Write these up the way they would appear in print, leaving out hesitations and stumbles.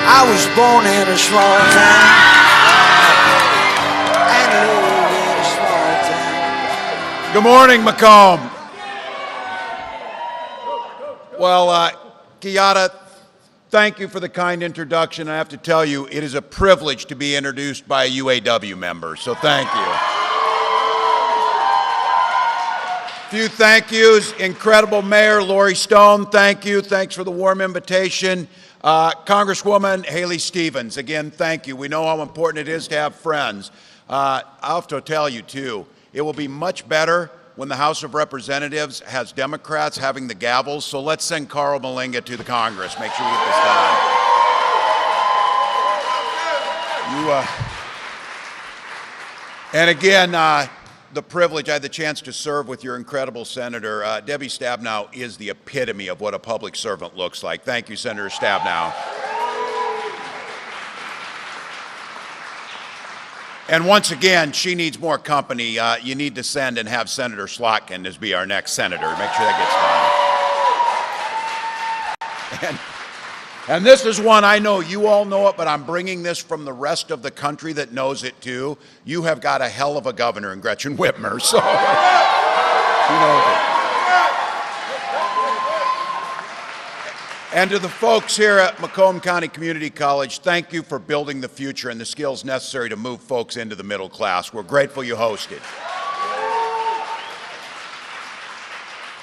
I was born in a small town and lived in a small town. Good morning, Macomb. Well, Kiata, thank you for the kind introduction. I have to tell you, it is a privilege to be introduced by a UAW member, so thank you. Few thank yous. Incredible Mayor Lori Stone, thank you. Thanks for the warm invitation. Congresswoman Haley Stevens, again, thank you. We know how important it is to have friends. I'll have to tell you, too, it will be much better when the House of Representatives has Democrats having the gavels, so let's send Carl Malinga to the Congress. Make sure we get this done. And again, the privilege, I had the chance to serve with your incredible senator. Debbie Stabenow is the epitome of what a public servant looks like. Thank you, Senator Stabenow. And once again, she needs more company. You need to send and have Senator Slotkin as be our next senator. Make sure that gets done. And this is one, I know you all know it, but I'm bringing this from the rest of the country that knows it too. You have got a hell of a governor in Gretchen Whitmer, so she knows it. And to the folks here at Macomb County Community College, thank you for building the future and the skills necessary to move folks into the middle class. We're grateful you hosted.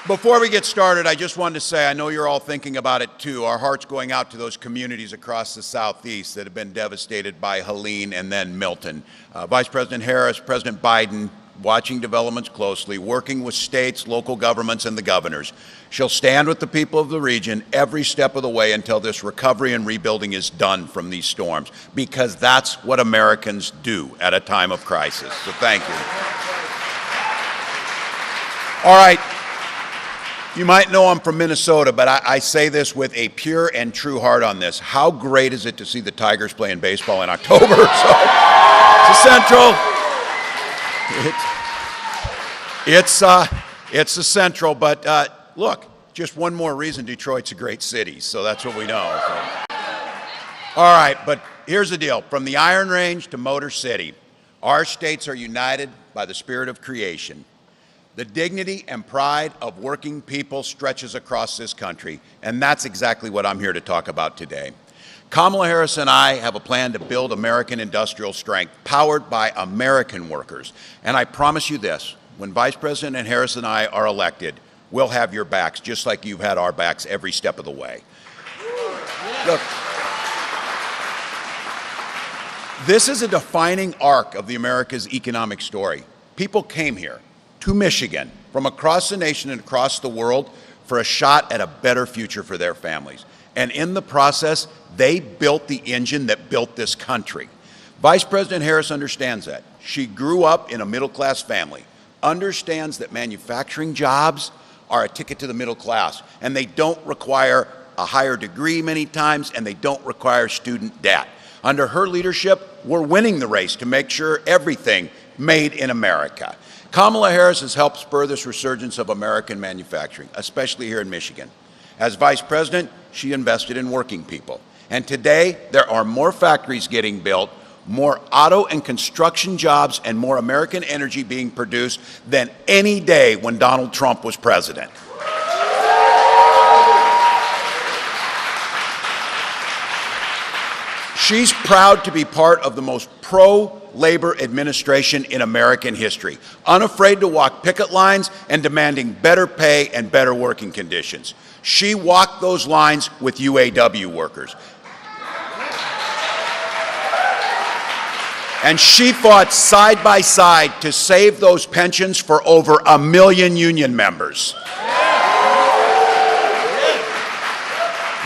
Before we get started, I just wanted to say, I know you're all thinking about it too. Our heart's going out to those communities across the Southeast that have been devastated by Helene and then Milton. Vice President Harris, President Biden, watching developments closely, working with states, local governments, and the governors. She'll stand with the people of the region every step of the way until this recovery and rebuilding is done from these storms, because that's what Americans do at a time of crisis. So thank you. All right. You might know I'm from Minnesota, but I say this with a pure and true heart on this. How great is it to see the Tigers playing baseball in October? So, it's a Central. It's a Central, but look, just one more reason Detroit's a great city, so that's what we know. So. All right, but here's the deal. From the Iron Range to Motor City, our states are united by the spirit of creation. The dignity and pride of working people stretches across this country, and that's exactly what I'm here to talk about today. Kamala Harris and I have a plan to build American industrial strength, powered by American workers. And I promise you this, when Vice President Harris and I are elected, we'll have your backs, just like you've had our backs every step of the way. Look, this is a defining arc of America's economic story. People came here to Michigan from across the nation and across the world for a shot at a better future for their families. And in the process, they built the engine that built this country. Vice President Harris understands that. She grew up in a middle-class family, understands that manufacturing jobs are a ticket to the middle class, and they don't require a higher degree many times, and they don't require student debt. Under her leadership, we're winning the race to make sure everything made in America. Kamala Harris has helped spur this resurgence of American manufacturing, especially here in Michigan. As Vice President, she invested in working people. And today, there are more factories getting built, more auto and construction jobs, and more American energy being produced than any day when Donald Trump was president. She's proud to be part of the most pro-labor administration in American history, unafraid to walk picket lines and demanding better pay and better working conditions. She walked those lines with UAW workers. And she fought side by side to save those pensions for over 1 million union members.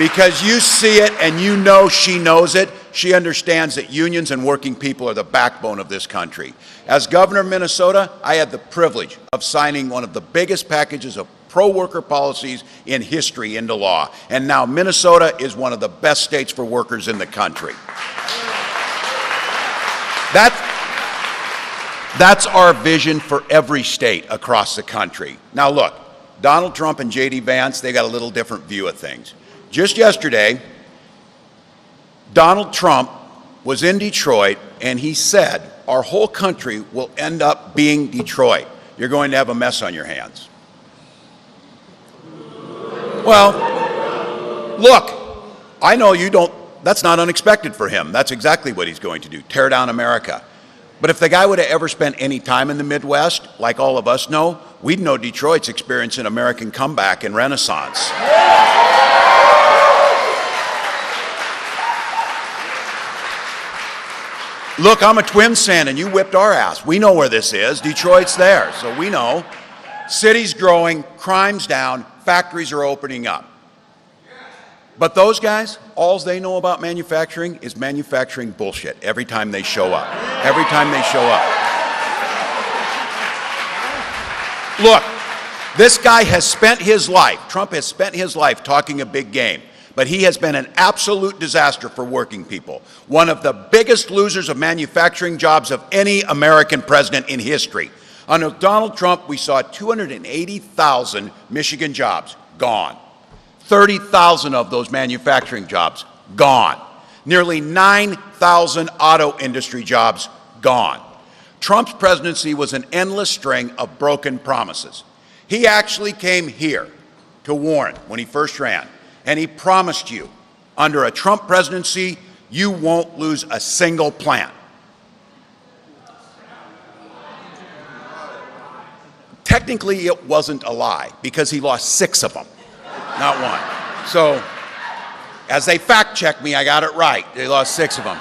Because you see it and you know she knows it. She understands that unions and working people are the backbone of this country. As governor of Minnesota, I had the privilege of signing one of the biggest packages of pro-worker policies in history into law. And now Minnesota is one of the best states for workers in the country. That's our vision for every state across the country. Now look, Donald Trump and J.D. Vance, they got a little different view of things. Just yesterday, Donald Trump was in Detroit and he said, our whole country will end up being Detroit. You're going to have a mess on your hands. Well, look, I know you don't, that's not unexpected for him. That's exactly what he's going to do, tear down America. But if the guy would have ever spent any time in the Midwest, like all of us know, we'd know Detroit's experiencing an American comeback and renaissance. Look, I'm a Twins fan, and you whipped our ass. We know where this is. Detroit's there, so we know. City's growing, crime's down, factories are opening up. But those guys, all they know about manufacturing is manufacturing bullshit every time they show up. Every time they show up. Look, this guy has spent his life, Trump has spent his life talking a big game, but he has been an absolute disaster for working people. One of the biggest losers of manufacturing jobs of any American president in history. Under Donald Trump, we saw 280,000 Michigan jobs gone. 30,000 of those manufacturing jobs gone. Nearly 9,000 auto industry jobs gone. Trump's presidency was an endless string of broken promises. He actually came here to Warren when he first ran, and he promised you, under a Trump presidency, you won't lose a single plant. Technically, it wasn't a lie, because he lost 6 of them, not one. So, as they fact-checked me, I got it right. They lost 6 of them.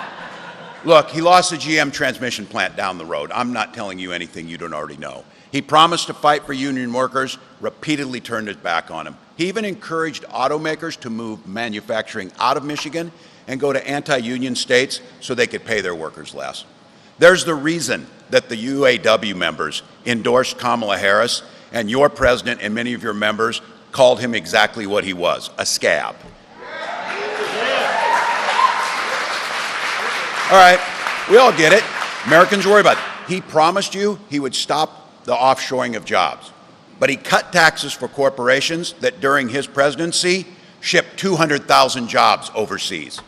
Look, he lost the GM transmission plant down the road. I'm not telling you anything you don't already know. He promised to fight for union workers, repeatedly turned his back on them. He even encouraged automakers to move manufacturing out of Michigan and go to anti-union states so they could pay their workers less. There's the reason that the UAW members endorsed Kamala Harris, and your president and many of your members called him exactly what he was, a scab. All right, we all get it. Americans worry about it. He promised you he would stop the offshoring of jobs, but he cut taxes for corporations that during his presidency shipped 200,000 jobs overseas.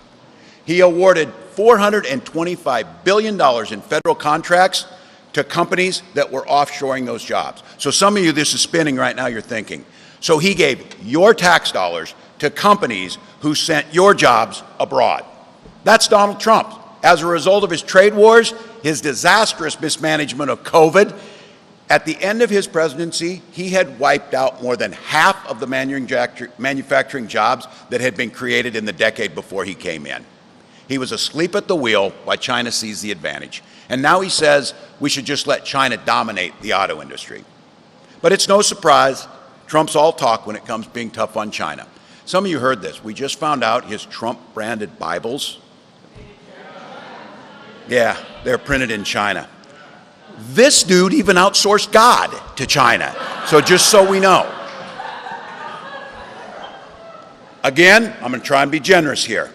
He awarded $425 billion in federal contracts to companies that were offshoring those jobs. So some of you, this is spinning right now, you're thinking. So he gave your tax dollars to companies who sent your jobs abroad. That's Donald Trump. As a result of his trade wars, his disastrous mismanagement of COVID, at the end of his presidency, he had wiped out more than half of the manufacturing jobs that had been created in the decade before he came in. He was asleep at the wheel while China seized the advantage. And now he says we should just let China dominate the auto industry. But it's no surprise, Trump's all talk when it comes to being tough on China. Some of you heard this. We just found out his Trump-branded Bibles, yeah, they're printed in China. This dude even outsourced God to China. So just so we know. Again, I'm going to try and be generous here.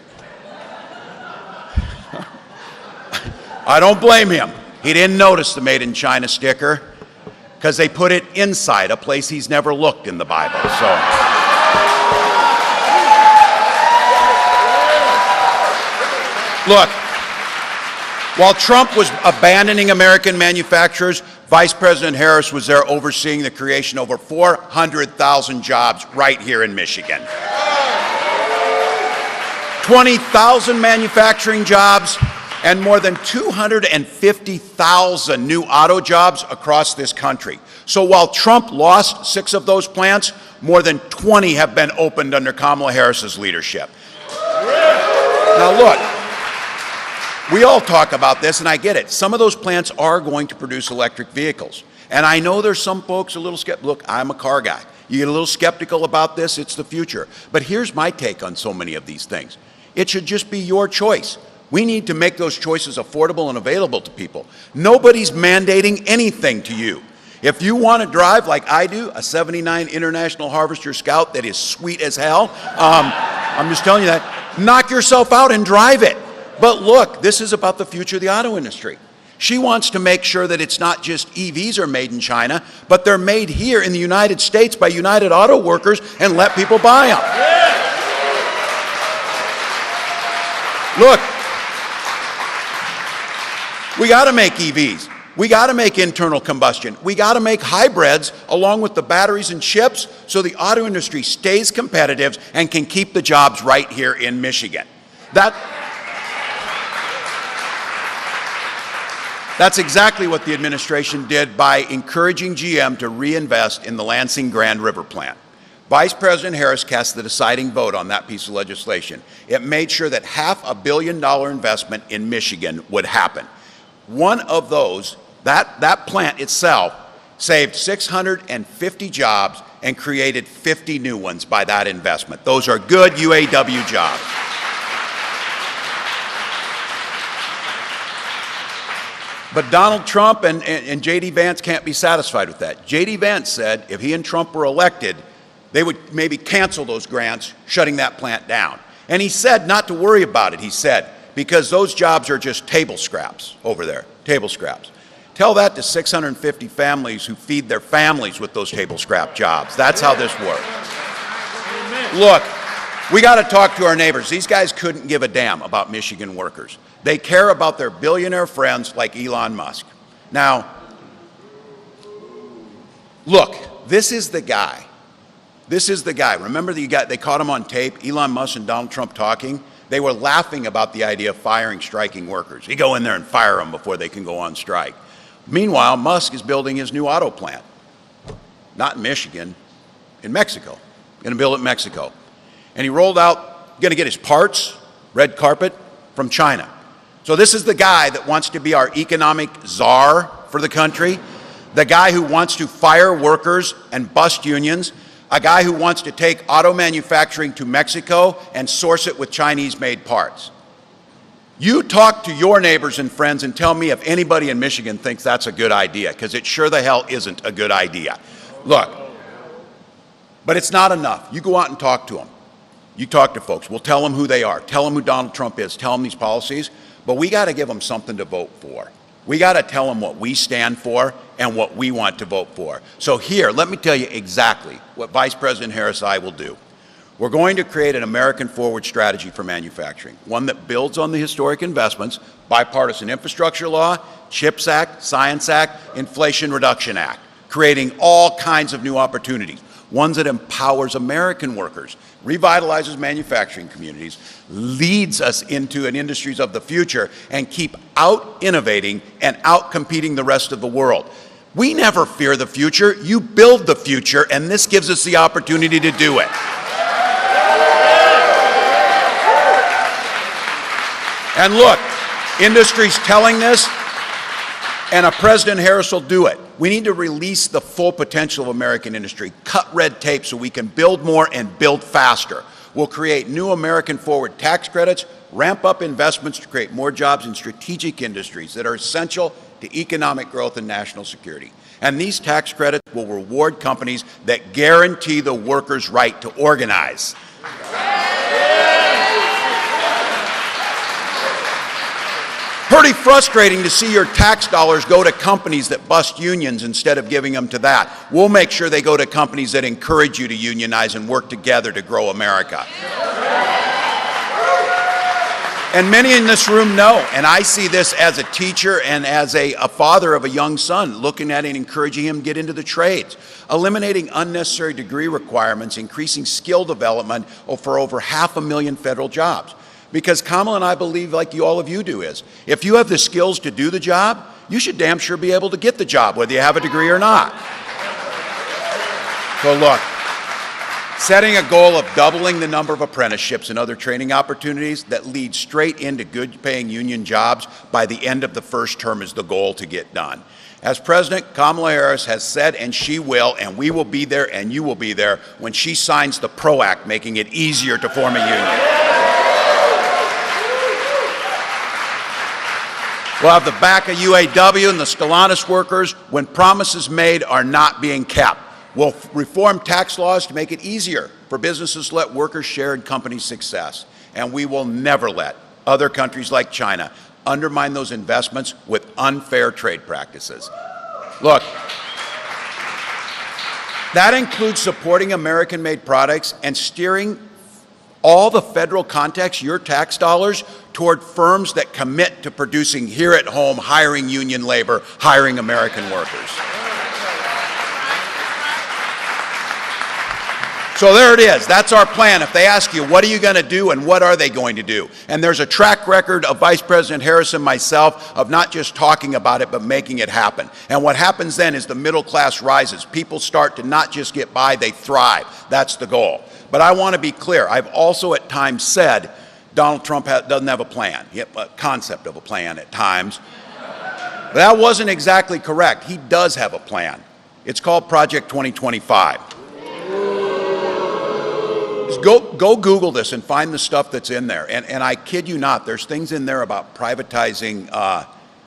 I don't blame him. He didn't notice the Made in China sticker because they put it inside a place he's never looked in the Bible. So. Look, while Trump was abandoning American manufacturers, Vice President Harris was there overseeing the creation of over 400,000 jobs right here in Michigan. 20,000 manufacturing jobs and more than 250,000 new auto jobs across this country. So while Trump lost 6 of those plants, more than 20 have been opened under Kamala Harris's leadership. Now look, we all talk about this, and I get it. Some of those plants are going to produce electric vehicles. And I know there's some folks a little skeptical. Look, I'm a car guy. You get a little skeptical about this, it's the future. But here's my take on so many of these things. It should just be your choice. We need to make those choices affordable and available to people. Nobody's mandating anything to you. If you want to drive like I do, a '79 International Harvester Scout that is sweet as hell, I'm just telling you that, knock yourself out and drive it. But look, this is about the future of the auto industry. She wants to make sure that it's not just EVs are made in China, but they're made here in the United States by United Auto Workers and let people buy them. Look, we got to make EVs. We got to make internal combustion. We got to make hybrids along with the batteries and chips so the auto industry stays competitive and can keep the jobs right here in Michigan. That's exactly what the administration did by encouraging GM to reinvest in the Lansing Grand River plant. Vice President Harris cast the deciding vote on that piece of legislation. It made sure that $500 million investment in Michigan would happen. One of those, that plant itself, saved 650 jobs and created 50 new ones by that investment. Those are good UAW jobs. But Donald Trump and J.D. Vance can't be satisfied with that. J.D. Vance said if he and Trump were elected, they would maybe cancel those grants, shutting that plant down. And he said not to worry about it, he said, because those jobs are just table scraps over there, table scraps. Tell that to 650 families who feed their families with those table scrap jobs. That's how this works. Look, we got to talk to our neighbors. These guys couldn't give a damn about Michigan workers. They care about their billionaire friends like Elon Musk. Now, look, this is the guy. This is the guy. Remember they caught him on tape, Elon Musk and Donald Trump talking? They were laughing about the idea of firing striking workers. You go in there and fire them before they can go on strike. Meanwhile, Musk is building his new auto plant. Not in Michigan, in Mexico. Going to build it in Mexico. And he rolled out, going to get his parts, red carpet, from China. So this is the guy that wants to be our economic czar for the country, the guy who wants to fire workers and bust unions, a guy who wants to take auto manufacturing to Mexico and source it with Chinese-made parts. You talk to your neighbors and friends and tell me if anybody in Michigan thinks that's a good idea, because it sure the hell isn't a good idea. Look, but it's not enough. You go out and talk to them. You talk to folks. We'll tell them who they are. Tell them who Donald Trump is. Tell them these policies. But we got to give them something to vote for. We got to tell them what we stand for and what we want to vote for. So here, let me tell you exactly what Vice President Harris and I will do. We're going to create an American forward strategy for manufacturing, one that builds on the historic investments, bipartisan infrastructure law, CHIPS Act, Science Act, Inflation Reduction Act, creating all kinds of new opportunities, ones that empowers American workers, revitalizes manufacturing communities, leads us into an industries of the future, and keep out-innovating and out-competing the rest of the world. We never fear the future. You build the future, and this gives us the opportunity to do it. And look, industry's telling this, and President Harris will do it. We need to release the full potential of American industry, cut red tape so we can build more and build faster. We'll create new American forward tax credits, ramp up investments to create more jobs in strategic industries that are essential to economic growth and national security. And these tax credits will reward companies that guarantee the workers' right to organize. Pretty frustrating to see your tax dollars go to companies that bust unions instead of giving them to that. We'll make sure they go to companies that encourage you to unionize and work together to grow America. And many in this room know, and I see this as a teacher and as a father of a young son, looking at it and encouraging him to get into the trades. Eliminating unnecessary degree requirements, increasing skill development for over 500,000 federal jobs. Because Kamala and I believe, like all of you do, is if you have the skills to do the job, you should damn sure be able to get the job, whether you have a degree or not. So look, setting a goal of doubling the number of apprenticeships and other training opportunities that lead straight into good-paying union jobs by the end of the first term is the goal to get done. As President, Kamala Harris has said, and she will, and we will be there, and you will be there, when she signs the PRO Act, making it easier to form a union. We'll have the back of UAW and the Stellantis workers when promises made are not being kept. We'll reform tax laws to make it easier for businesses to let workers share in company success. And we will never let other countries like China undermine those investments with unfair trade practices. Look, that includes supporting American-made products and steering all the federal context, your tax dollars, toward firms that commit to producing here at home, hiring union labor, hiring American workers. So there it is. That's our plan. If they ask you, what are you going to do and what are they going to do? And there's a track record of Vice President Harris and myself of not just talking about it, but making it happen. And what happens then is the middle class rises. People start to not just get by, they thrive. That's the goal. But I want to be clear. I've also at times said Donald Trump doesn't have a plan. He has a concept of a plan at times. But that wasn't exactly correct. He does have a plan. It's called Project 2025. Go Google this and find the stuff that's in there. And I kid you not, there's things in there about privatizing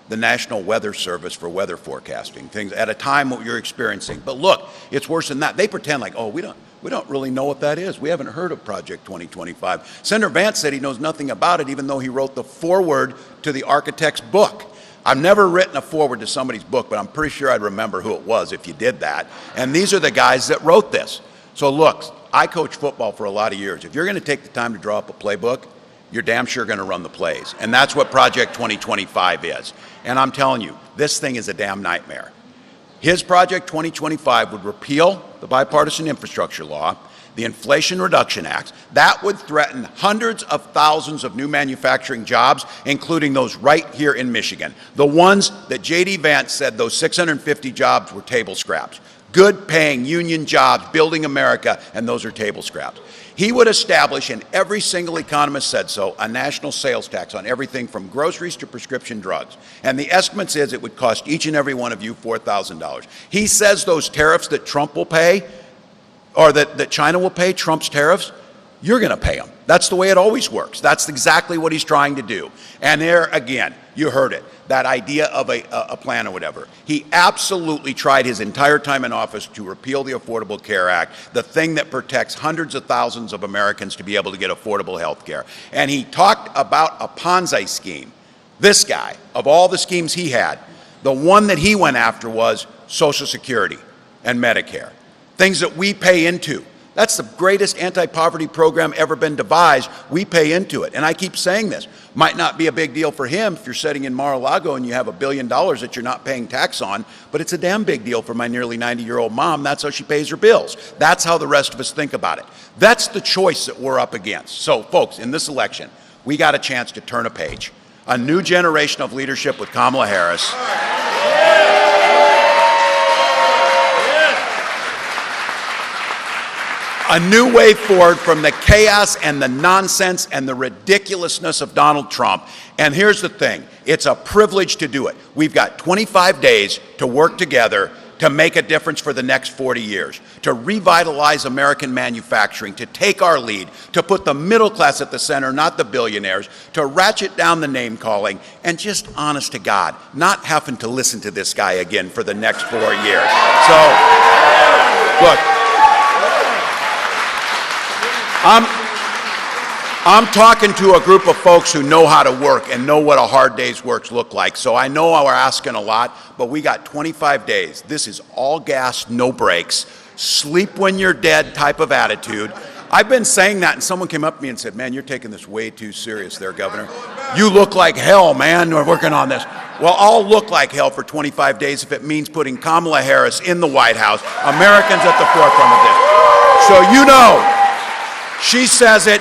the National Weather Service for weather forecasting, things at a time what you're experiencing. But look, it's worse than that. They pretend like, oh, we don't really know what that is. We haven't heard of Project 2025. Senator Vance said he knows nothing about it, even though he wrote the foreword to the architect's book. I've never written a foreword to somebody's book, but I'm pretty sure I'd remember who it was if you did that. And these are the guys that wrote this. So look, I coached football for a lot of years. If you're going to take the time to draw up a playbook, you're damn sure going to run the plays. And that's what Project 2025 is. And I'm telling you, this thing is a damn nightmare. His Project 2025 would repeal the bipartisan infrastructure law, the Inflation Reduction Act. That would threaten hundreds of thousands of new manufacturing jobs, including those right here in Michigan. The ones that J.D. Vance said those 650 jobs were table scraps. Good paying union jobs, building America, and those are table scraps. He would establish, and every single economist said so, a national sales tax on everything from groceries to prescription drugs. And the estimate is it would cost each and every one of you $4,000. He says those tariffs that Trump will pay, or that China will pay, Trump's tariffs, you're going to pay them. That's the way it always works. That's exactly what he's trying to do. And there, again, you heard it, that idea of a plan or whatever. He absolutely tried his entire time in office to repeal the Affordable Care Act, the thing that protects hundreds of thousands of Americans to be able to get affordable health care. And he talked about a Ponzi scheme. This guy, of all the schemes he had, the one that he went after was Social Security and Medicare, things that we pay into. That's the greatest anti-poverty program ever been devised. We pay into it. And I keep saying this. Might not be a big deal for him if you're sitting in Mar-a-Lago and you have $1 billion that you're not paying tax on, but it's a damn big deal for my nearly 90-year-old mom. That's how she pays her bills. That's how the rest of us think about it. That's the choice that we're up against. So, folks, in this election, we got a chance to turn a page. A new generation of leadership with Kamala Harris. A new way forward from the chaos and the nonsense and the ridiculousness of Donald Trump. And here's the thing, it's a privilege to do it. We've got 25 days to work together to make a difference for the next 40 years, to revitalize American manufacturing, to take our lead, to put the middle class at the center, not the billionaires, to ratchet down the name calling, and just honest to God, not having to listen to this guy again for the next 4 years. So, look, I'm talking to a group of folks who know how to work and know what a hard day's work look like. So I know we're asking a lot, but we got 25 days. This is all gas, no brakes, sleep when you're dead type of attitude. I've been saying that, and someone came up to me and said, man, you're taking this way too serious there, Governor. You look like hell, man. We're working on this. Well, I'll look like hell for 25 days if it means putting Kamala Harris in the White House, Americans at the forefront of this. So you know, she says it,